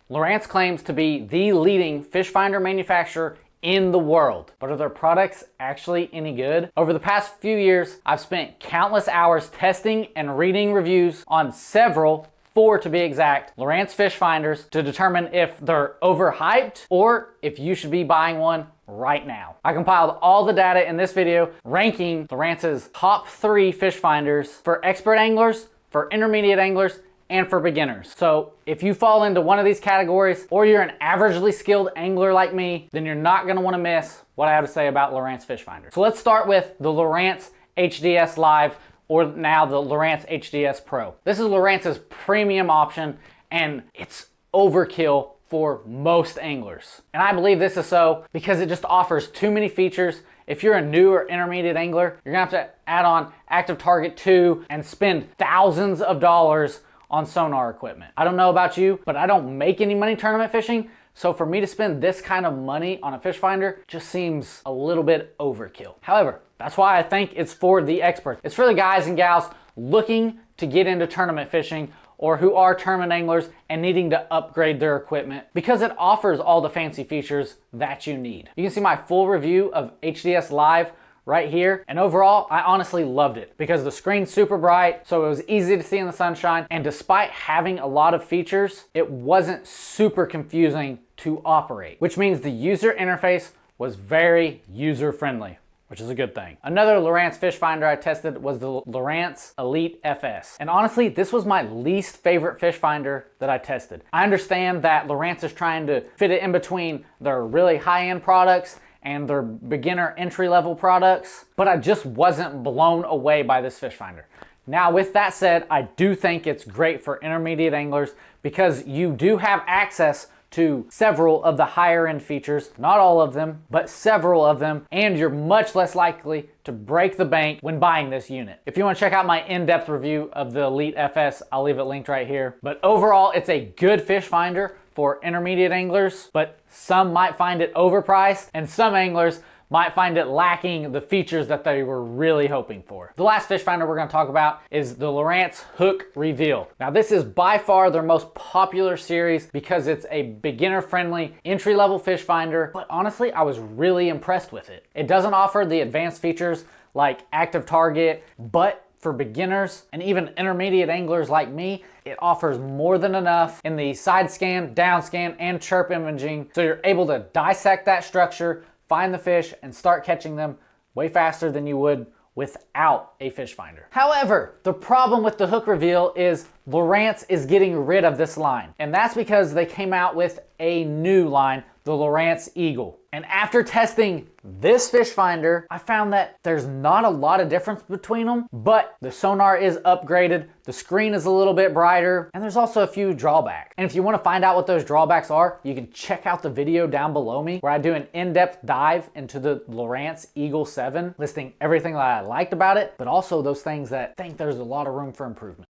Lowrance claims to be the leading fish finder manufacturer in the world. But are their products actually any good? Over the past few years, I've spent countless hours testing and reading reviews on several, 4 to be exact, Lowrance fish finders to determine if they're overhyped or if you should be buying one right now. I compiled all the data in this video ranking Lowrance's top 3 fish finders for expert anglers, for intermediate anglers, and for beginners. So if you fall into one of these categories or you're an averagely skilled angler like me, then you're not gonna wanna miss what I have to say about Lowrance fish finder. So let's start with the Lowrance HDS Live, or now the Lowrance HDS Pro. This is Lowrance's premium option and it's overkill for most anglers. And I believe this is so because it just offers too many features. If you're a new or intermediate angler, you're gonna have to add on active target 2 and spend thousands of dollars on sonar equipment. I don't know about you, but I don't make any money tournament fishing, so for me to spend this kind of money on a fish finder just seems a little bit overkill. However, that's why I think it's for the experts. It's for the guys and gals looking to get into tournament fishing or who are tournament anglers and needing to upgrade their equipment because it offers all the fancy features that you need. You can see my full review of HDS Live right here, and overall I honestly loved it because the screen's super bright, so it was easy to see in the sunshine, and despite having a lot of features, it wasn't super confusing to operate, which means the user interface was very user-friendly, which is a good thing. Another Lowrance fish finder I tested was the Lowrance Elite FS. And honestly, this was my least favorite fish finder that I tested. I understand that Lowrance is trying to fit it in between their really high-end products and their beginner entry-level products, but I just wasn't blown away by this fish finder. Now, with that said, I do think it's great for intermediate anglers because you do have access to several of the higher end features, not all of them, but several of them, and you're much less likely to break the bank when buying this unit. If you want to check out my in-depth review of the Elite FS, I'll leave it linked right here. But overall, it's a good fish finder for intermediate anglers, but some might find it overpriced and some anglers might find it lacking the features that they were really hoping for. The last fish finder we're going to talk about is the Lowrance Hook Reveal. Now this is by far their most popular series because it's a beginner-friendly entry-level fish finder, but honestly I was really impressed with it. It doesn't offer the advanced features like active target, but for beginners and even intermediate anglers like me, it offers more than enough in the side scan, down scan, and chirp imaging, so you're able to dissect that structure, find the fish, and start catching them way faster than you would without a fish finder. However, the problem with the Hook Reveal is Lowrance is getting rid of this line, and that's because they came out with a new line, the Lowrance Eagle. And after testing this fish finder, I found that there's not a lot of difference between them, but the sonar is upgraded, the screen is a little bit brighter, and there's also a few drawbacks. And if you want to find out what those drawbacks are, you can check out the video down below me where I do an in-depth dive into the Lowrance Eagle 7, listing everything that I liked about it, but also those things that I think there's a lot of room for improvement.